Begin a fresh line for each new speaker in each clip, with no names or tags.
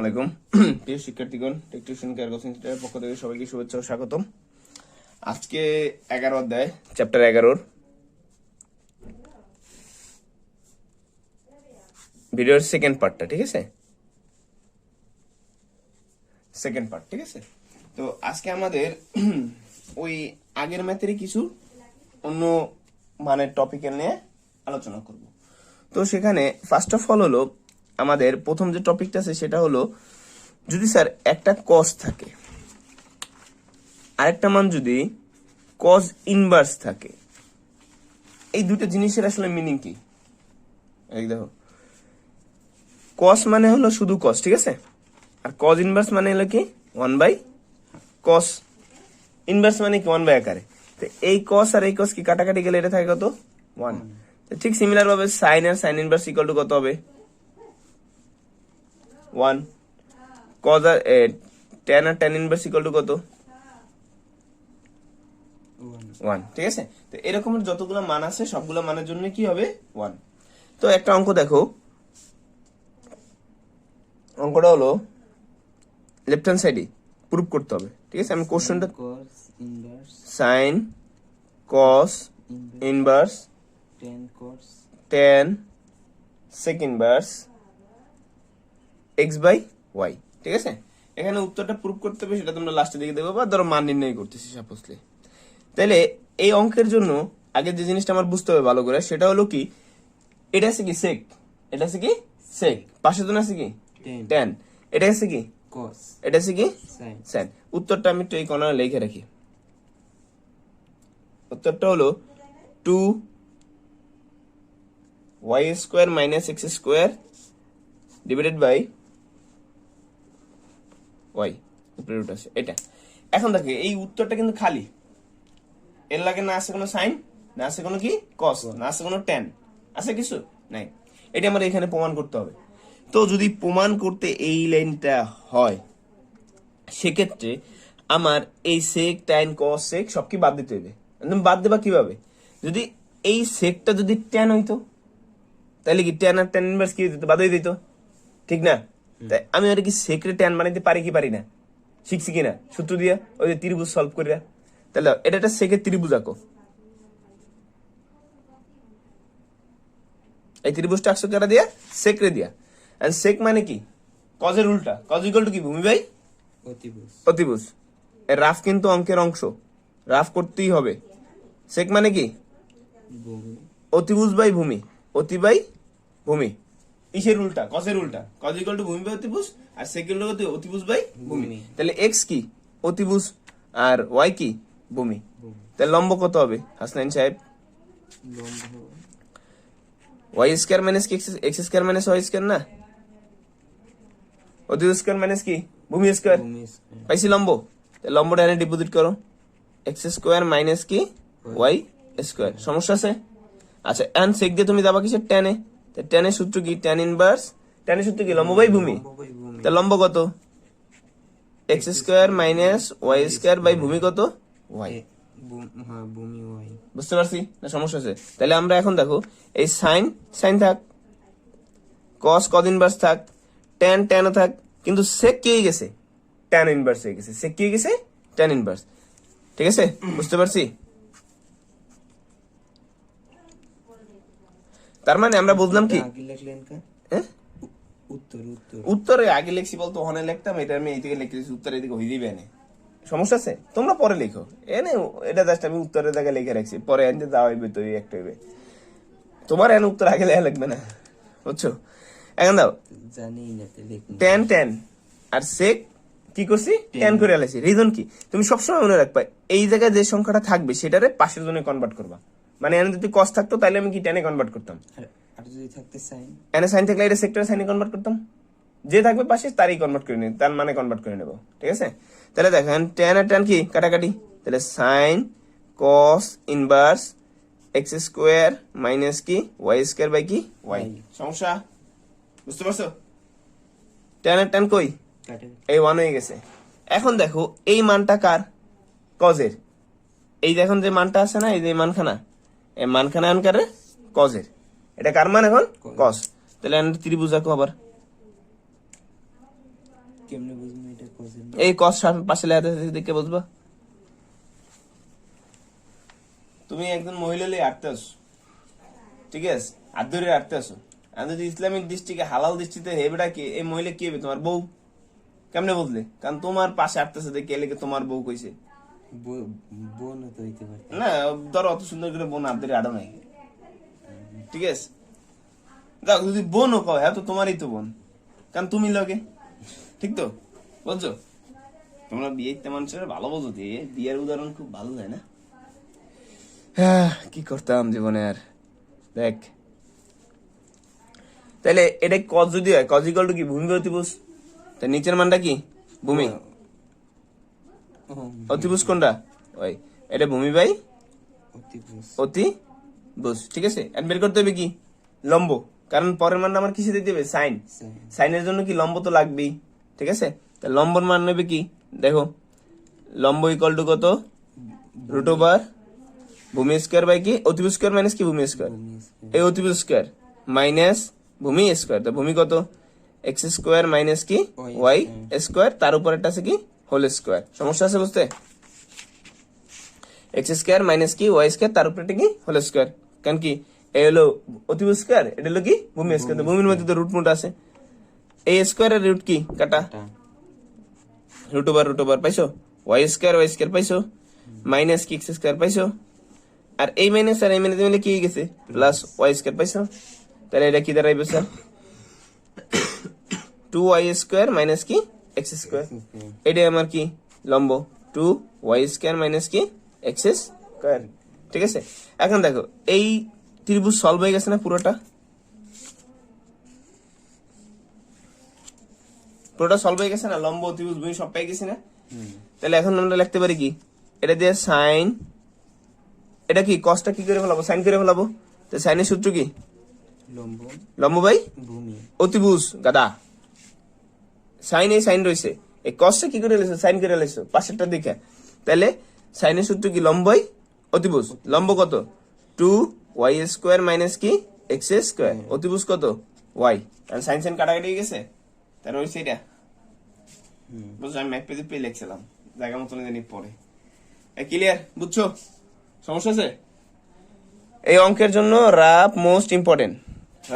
আলাইকুম প্রিয় শিক্ষার্থীগণ, টেকটিউশন care coaching সেন্টারের পক্ষ থেকে সবাইকে শুভেচ্ছা ও স্বাগতম। আজকে 11 অধ্যায় চ্যাপ্টার 11 ভিডিওর সেকেন্ড পার্টটা, ঠিক আছে? সেকেন্ড পার্ট, ঠিক আছে? তো আজকে আমাদের ওই আগের ম্যাথেরই কিছু অন্য মানের টপিকের নিয়ে আলোচনা করব। তো সেখানে ফার্স্ট অফ অল হলো আমাদের প্রথম যে টপিকটা আছে সেটা হলো, যদি স্যার একটা কজ থাকে, আরেকটা মান যদি কজ ইনভার্স থাকে, এই দুটো জিনিসের আসলে মিনিং কি? এই দেখো, কস মানে হলো শুধু কস, ঠিক আছে? আর কজ ইনভার্স মানে হলো কি 1/, কস ইনভার্স মানে কি 1/, আকারে। তো এই কস আর এই কস কি কাটাকাটি গেলে এটা থাকে কত? 1। ঠিক সিমিলার ভাবে সাইন আর সাইন ইনভার্স ইকুয়াল টু কত হবে? 1। কজ আর tan আর tan ইনভার্স ইকুয়াল টু কত? 1, ঠিক আছে? তো এরকমের যতগুলো মান আছে সবগুলো মানের জন্য কি হবে? 1। তো একটা অঙ্ক দেখো, অঙ্কটা হলো লেফট হ্যান্ড সাইডে প্রুফ করতে হবে, ঠিক আছে? আমি কোশ্চেনটা sign cos inverse tan sec inverse x/y, ঠিক আছে? এখানে উত্তরটা প্রুফ করতে হবে, সেটা তোমরা লাস্টে দিকে দেখো, বা ধরো মান নির্ণয় করতেছি সাপোজলি। তাহলে এই অঙ্কের জন্য আগে যে জিনিসটা আমার বুঝতে হবে ভালো করে, সেটা হলো কি, এটা আছে কি সেক, এটা আছে কি সেক, পাশের জন্য আছে কি tan, এটা আছে কি কস, এটা আছে কি সাইন। উত্তরটা আমি একটু এই কর্নারে লিখে রাখি। উত্তরটা হলো 2y² - x² divided by y, উপরে রুট আছে এটা। এখন দেখো এই উত্তরটা কিন্তু খালি, এর লাগে না আছে কোনো সাইন, না আছে কোনো কি কস, না আছে কোনো tan, আছে কিছু নাই। এটা আমার এখানে প্রমাণ করতে হবে। তো যদি প্রমাণ করতে এই লাইনটা হয়, সেক্ষেত্রে আমার এই সেক tan cos sec সব কি বাদ দিতে হবে। একদম বাদ দেবা কিভাবে? যদি এই সেকটা যদি tan হইতো, তাহলে কি tan আর tan ইনভার্স কি দিত? বাদ হয়ে দিত, ঠিক না? তাই আমি আর কি সেকরে tan বানাইতে পারি কি পারি না? শিখছি কিনা সূত্র দিয়া, ওই যে ত্রিভুজ সলভ করিয়া। তাহলে এটা একটা সেকের ত্রিভুজ আঁকো, এই ত্রিভুজটা আঁকছো কারা দিয়া? সেকরে দিয়া। এন্ড সেক মানে কি? কজের উল্টা। কজ ইকুয়াল টু কি ভূমি বাই অতিভুজ। এর রাফ কিন্তু অঙ্কের অংশ, রাফ করতেই হবে। সেক মানে কি? অতিভুজ বাই ভূমি, অতি বাই ভূমি। ইসের উল্টা, কজের উল্টা। কজ ইকুয়াল টু ভূমি বাই অতিভুজ, আর সেক ইকুয়াল টু অতিভুজ বাই ভূমি। তাহলে এক্স কি? অতিভুজ, আর ওয়াই কি? ভূমি। তাহলে লম্ব কত হবে হাসনাইন সাহেব? y² মাইনাস কি x² মাইনাস y² না? অতিভুজ স্কয়ার মাইনাস কি ভূমি স্কয়ার, পাইছি লম্ব। লম্বটা এনে ডিপোজিট করো, x² মাইনাস কি y²। সমস্যা আছে? আচ্ছা, এন্ড সেক দিয়ে তুমি যাবা কিসের? ট্যানে। ট্যানের সূত্র কি? ট্যান ইনভার্স, ট্যানের সূত্র কি? লম্ব বাই ভূমি। তা লম্ব কত? x² মাইনাস y² বাই ভূমি কত? y। বুঝতে পারছি না? সমস্যা আছে? তাহলে আমরা এখন দেখো, এই সাইন সাইন থাক, কস কজ ইনভার্স থাক, ট্যান ট্যানও থাক, কিন্তু সেক কি হয়ে গেছে? ট্যান ইনভার্স হয়ে গেছে। সেক কি হয়ে গেছে? ট্যান ইনভার্স, ঠিক আছে? বুঝতে পারছি? তার মানে আমরা বুঝলাম কি, উত্তরে আগে লিখছি বলতো ওখানে লিখতাম, এটা আমি এইদিকে লিখতেছি, উত্তর এদিকে হয়ে দিবে না। সমস্যা আছে? তোমরা পরে লিখো, এনে এটা জাস্ট আমি উত্তরের জায়গায় লিখে রাখছি, পরে এনে যাওয়া হইবে তো একটা হইবে, তোমার এনে উত্তর আগে লেখা লাগবে না, বুঝছো? এখন দাও, ট্যান ট্যান আর সেক কি করছি? ট্যান করে আলাইছি। রিজন কি? তুমি সবসময় মনে রাখবা, এই জায়গায় যে সংখ্যাটা থাকবে সেটারে পাশের জন্য কনভার্ট করবা। মানে এনে যদি কস থাকতো তাহলে আমি কি ট্যানে কনভার্ট করতাম, এনে সাইন থাকলে এটা সেক্টরে সাইনে কনভার্ট করতাম। যে থাকবে পাশে তারই কনভার্ট করে নিব, তার মানে কনভার্ট করে নেব, ঠিক আছে? তাহলে দেখেন ট্যান আর ট্যান কি কাটাকাটি, তাহলে sign cos inverse x² minus কি y² বাই কি y। সমস্যা বুঝতে পারছো? ট্যান আর ট্যান কই? এই 1 হয়ে গেছে। এখন দেখো এই মানটা কার? কজের। এই দেখুন যে মানটা আছে না, এই যে মানখানা, এই মানখানা এখন কার? কজের। এটা কার মান এখন? কস। তাহলে ত্রিভুজ আঁকো আবার,
কেমনে বুঝবো এটা কোসেন?
এই কস পাশে লেখা আছে দেখে বুঝবা। তুমি একজন মহিলা লিয়ে আটতে আসো, ঠিক আছে, হাত ধরে আটতে আসো। আর যদি ইসলামিক দৃষ্টিকে হালাল দৃষ্টিতে হেবেটা কি, এই মহিলা কি হবে? তোমার বউ। কেমনে বুঝলে? কারণ তোমার পাশে আটতেছে দেখে এলে তোমার বউ কইছে
বোন তো হইতে পারে
না। ধরো অত সুন্দর করে বোন হাত ধরে আড়ো নাই, ঠিক আছে। যাও, যদি বোনও কও, হ্যাঁ তো তোমারই তো বোন, কারণ তুমি লগে, ঠিক তো? বুঝছো? তোমরা বিয়েতে মানুষের ভালো বোঝো, দিয়ে বিয়ের উদাহরণ খুব ভালো যায় না। কি করতাম জীবনে আর। দেখ, তাহলে এটা কজ যদি হয়, কজ ইকুয়াল টু কি? ভূমি বাই অতিভুজ। তাই নিচের মানটা কি? ভূমি। অতিভুজ কোনটা? ওই এটা ভূমি বাই অতিভুজ, ঠিক আছে। এন্ড বের করতে হবে কি? লম্ব, কারণ পরের মানটা আমার কিসে দিতে হবে? সাইন। সাইনের জন্য কি লম্ব তো লাগবেই, ঠিক আছে। তা লম্বর মান নেবে কি? দেখো, লম্ব ইকুয়াল টু কত? রুট ওভার ভূমি স্কোয়ার বাই কি? অতিভুজ স্কোয়ার মাইনাস কি? ভূমি স্কোয়ার। এই অতিভুজ স্কোয়ার মাইনাস ভূমি স্কোয়ার। তো ভূমি কত? এক্স স্কোয়ার মাইনাস কি? Y square. তার উপর একটা আছে কি? Whole square. সমস্যা আছে বুঝতে? এক্স স্কোয়ার মাইনাস কি? ওয়াই স্কোয়ার, তার উপর একটা কি? Whole square. কারণ কি? এই হলো অতিভুজ স্কোয়ার, এটা হলো কি? ভূমি স্কোয়ার। ভূমির মধ্যে তো রুট মুট আছে। এই স্কোয়ার এর রুট কি? কাটা। রুট ওভার পাইছো? ওয়াই স্কোয়ার পাইছো, মাইনাস কি? এক্স স্কোয়ার পাইছো। আর এই মাইনাস আর এই মাইনাস মিলে কি হয়ে গেছে? প্লাস ওয়াই স্কোয়ার পাইছো। তাহলে এটা কি দাঁড়াইবে স্যার? 2y স্কোয়ার মাইনাস কি? X square. এটাই আমার কি? লম্ব। 2y স্কোয়ার মাইনাস কি? এক্স স্কোয়ার, ঠিক আছে। এখন দেখো, এই ত্রিভুজ সলভ হয়ে গেছে না পুরোটা? পুরোটা সলভ হয়ে গেছে না? লম্ব, ত্রিভুজ, ভূমি সব পেয়ে গেছি না? তাহলে এখন আমরা লিখতে পারি কি? এটা দিয়ে সাইন, এটা কি? কসটা কি করে ফেলাবো? সাইন করে ফেলাবো। তো সাইনের সূত্র কি? লম্ব বাই
ভূমি
অতিভুজ। গাদা, সাইন এই সাইন রয়েছে, এই কসটা কি করে লেছো? সাইন করে লেছো পাশেরটা দেখে। তাহলে সাইনের সূত্র কি? লম্ব বাই অতিভুজ। লম্ব কত? 2y স্কোয়ার মাইনাস কি? X square. অতিভুজ কত? y। কারণ সাইন সাইন কাটাকাটি হয়ে গেছে, তার হয়েছে এটা। বুঝছো? আমি ম্যাপ পেজে পেয়ে লিখছিলাম, জায়গা মতন জানি পরে। ক্লিয়ার? বুঝছো? সমস্যা আছে? এই অঙ্কের জন্য রাফ মোস্ট ইম্পর্টেন্ট।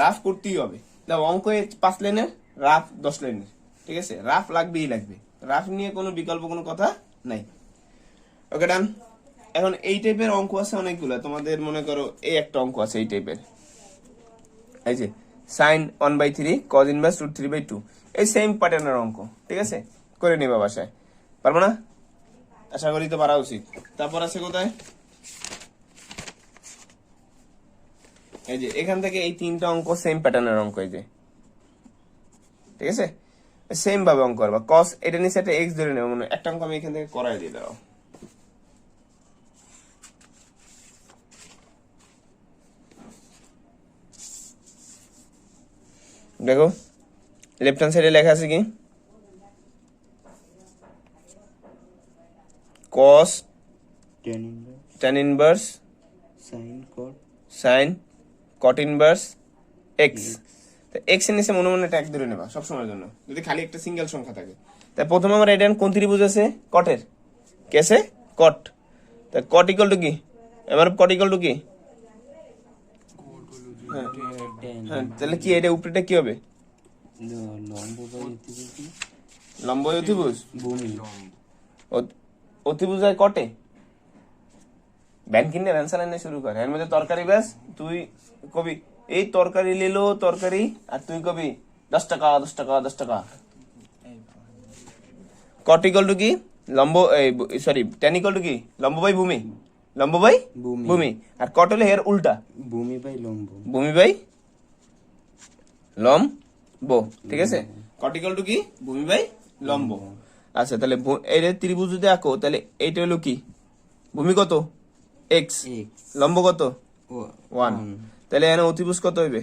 রাফ করতেই হবে। দেখো, অঙ্ক 5 লাইনের, রাফ 10 লাইনের, ঠিক আছে। রাফ লাগবেই লাগবে, রাফ নিয়ে কোনো বিকল্প কোনো কথা নাই। ওকে, ডান। এখন এই টাইপের অঙ্ক আছে অনেকগুলো। তোমাদের মনে করো এই একটা অঙ্ক আছে এই টাইপের, এই যে সাইন 1/3 কজ ইনভার্স রুট 3/2, এই সেম প্যাটার্নের অঙ্ক, ঠিক আছে। করে নিবা বাসায়, পারবো না? আশা করি তো পারা উচিত। তারপর আছে কোথায়? এই যে এখান থেকে এই 3টা অঙ্ক সেম প্যাটার্নের অঙ্ক, এই যে, ঠিক আছে। সেম ভাবে অঙ্ক করবা। কস এটা নিচে একটা এক্স ধরে নেব, মানে একটা অঙ্ক আমি এখান থেকে করাই দিয়ে দাও। দেখো, লেফট হ্যান্ড সাইডে লেখা আছে কি? কস tan ইনভার্স সাইন কট ইনভার্স এক্স। এক্স এর নিচে মনে মনে ট্যাগ ধরে নেবা সবসময়ের জন্য, যদি খালি একটা সিঙ্গেল সংখ্যা থাকে। তাই প্রথমে আমার এটা কোন ত্রিভুজ আছে? কটের। কেসে? কট। তা কট ইকুয়াল টু কি? আমার কট ইকুয়াল টু কি? হ্যাঁ, তাহলে কি এটা উপরেটা কি হবে? লম্ব বাই অতিভুজ। অতিভুজ হয় কটে। ব্যান কিনে ভ্যানসাল এনে শুরু করে, এর মধ্যে তরকারি ব্যাস। তুই কবি এই তরকারি লিলো তরকারি, আর তুই কবি 10 টাকা 10 টাকা 10 টাকা। কট ইকুয়াল টু কি? লম্ব, সরি, ট্যান ইকুয়াল টু কি? লম্ব বাই ভূমি। লম্ব বাই ভূমি। আর কট হলে এর উল্টা,
ভূমি বাই লম্ব।
ভূমি বাই লম্ব, ঠিক আছে। কট ইকুয়াল টু কি? ভূমি বাই লম্ব। আচ্ছা, তাহলে এই ত্রিভুজ যদি আঁকো, তাহলে এইটা হলো কি? ভূমি কত? এক্স। লম্ব কত? 1। তাহলে এখানে অতিভুজ কত হইবে?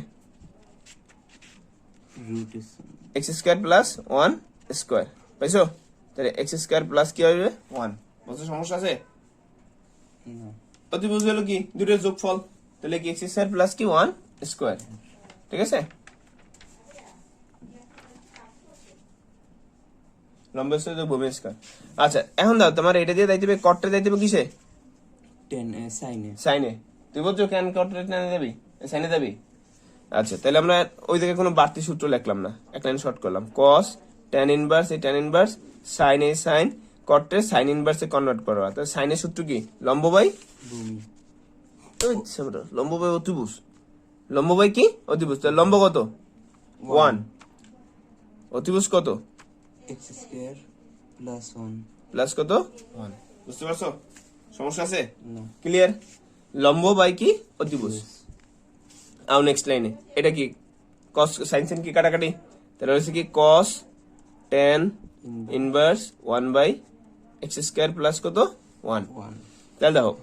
এক্স স্কোয়ার প্লাস 1 স্কোয়ার, পাইছো? তাহলে এক্স স্কোয়ার প্লাস কি হবে? 1। বুঝতে সমস্যা আছে? অতিভুজ হলো কি? দুটোর যোগফল। তাহলে কি এক্স স্কোয়ার প্লাস কি 1 স্কোয়ার, ঠিক আছে। লম্ব স্কয়ার যোগ ভূমি স্কয়ার। আচ্ছা এখন দাও তোমার এটা দিয়ে যাইতে হবে কটটা যাইতে হবে কিসে?
10 সাইনে।
সাইনে। তুই বলছো কেন কটটা টেনে যাবি, সাইনে যাবি? আচ্ছা তাহলে আমরা ওই দিকে কোনো বাড়তি সূত্র লিখলাম না, এক লাইন শর্ট করলাম। cos tan ইনভার্স এই tan ইনভার্স sin এই sin cot এর sin ইনভার্সে কনভার্ট করবা। তাহলে sin এর সূত্র কি? লম্ব বাই
ভূমি।
লম্ব বাই অতিভুজ। লম্ব বাই কি? অতিভুজ। তাহলে লম্ব কত? 1। অতিভুজ কত?
x square plus 1।
প্লাস কত? 1। বুঝতে পারছো? সমস্যা আছে?
না।
ক্লিয়ার? লম্ব বাই কি? অতিভুজ। আও নেক্সট লাইনে এটা কি? cos sin sin কি কাটাকাটি, তাহলে হচ্ছে কি cos tan inverse 1 by x square plus কত? 1।
1।
তাহলে দেখো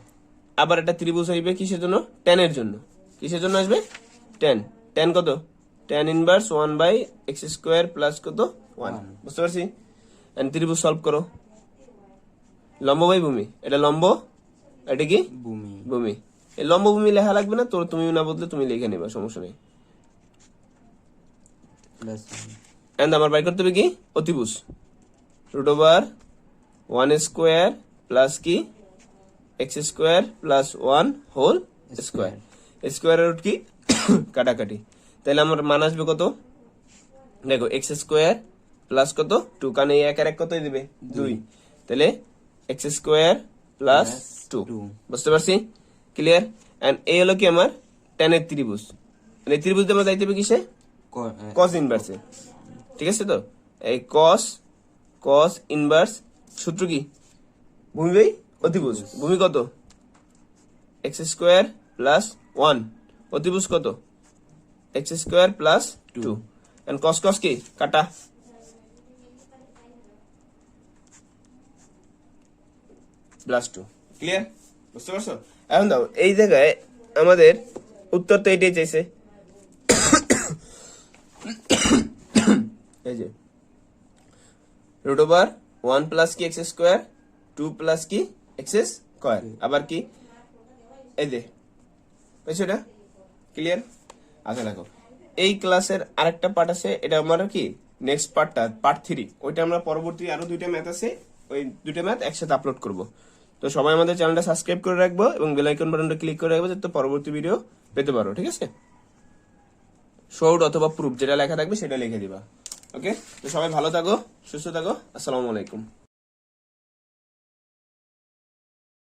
আবার একটা ত্রিভুজ হইবে কিসের জন্য? tan এর জন্য। কিসের জন্য আসবে? tan। tan কত? tan inverse 1 by x square plus কত? 1। বুঝতে পারছি? এন্ড ত্রিভুজ সলভ করো। লম্ব বাই ভূমি, এটা লম্ব, এটা কি?
ভূমি।
ভূমি। এই লম্ব ভূমি লেখা লাগবে না, তোর তুমি না বদলে তুমি লিখে নিবা, সমস্যা নেই।
প্লাস 1।
এন্ড আমার বাই করতে হবে কি? অতিভুজ। রুট ওভার 1 স্কয়ার প্লাস কি? x square plus 1 whole square. স্কয়ারের রুট কি? কাটাকাটি। তাহলে আমার মান আসবে কত? দেখো x স্কয়ার প্লাস কত? 2, কারণ এই 1 আর 1 কতই দিবে? 2। তাহলে x স্কয়ার প্লাস 2। বুঝতে পারছি? ক্লিয়ার? এন্ড এই হলো কি আমার tan এর ত্রিভুজ। মানে এই ত্রিভুজে আমরা যাইতে হবে কিসে? cos ইনভার্সে। ঠিক আছে তো? এই cos ইনভার্স সূত্র কি? ভূমি বাই অতিভুজ। ভূমি কত? x স্কয়ার প্লাস 1, অতিভুজ কত? x square plus 2। And cos কি? কাটা। প্লাস 2। ক্লিয়ার? বুঝতে পারছো? এখন দাও এই জায়গায় আমাদের উত্তর তো এটাই চাইছে। এই যে রুট ওভার 1 প্লাস কি এক্স স্কোয়ার, 2 প্লাস কি এক্স স্কোয়ার, আবার কি এই যে বুঝছো এটা? ক্লিয়ার? আচ্ছা দেখো এই ক্লাসের আরেকটা পার্ট আছে, এটা আমার কি নেক্সট পার্টটা পার্ট 3, ওইটা আমরা পরবর্তী আরো 2টা ম্যাথ আছে, ওই 2টা ম্যাথ একসাথে আপলোড করব। তো সবাই আমাদের চ্যানেলটা সাবস্ক্রাইব করে রাখবো এবং বেল আইকন বাটনটা ক্লিক করে রাখবো যাতে পরবর্তী ভিডিও পেতে পারো। ঠিক আছে? শর্ট অথবা প্রুফ যেটা লেখা থাকবে সেটা লিখে দিবা। ওকে, তো সবাই ভালো থাকো, সুস্থ থাকো, আসসালামু আলাইকুম।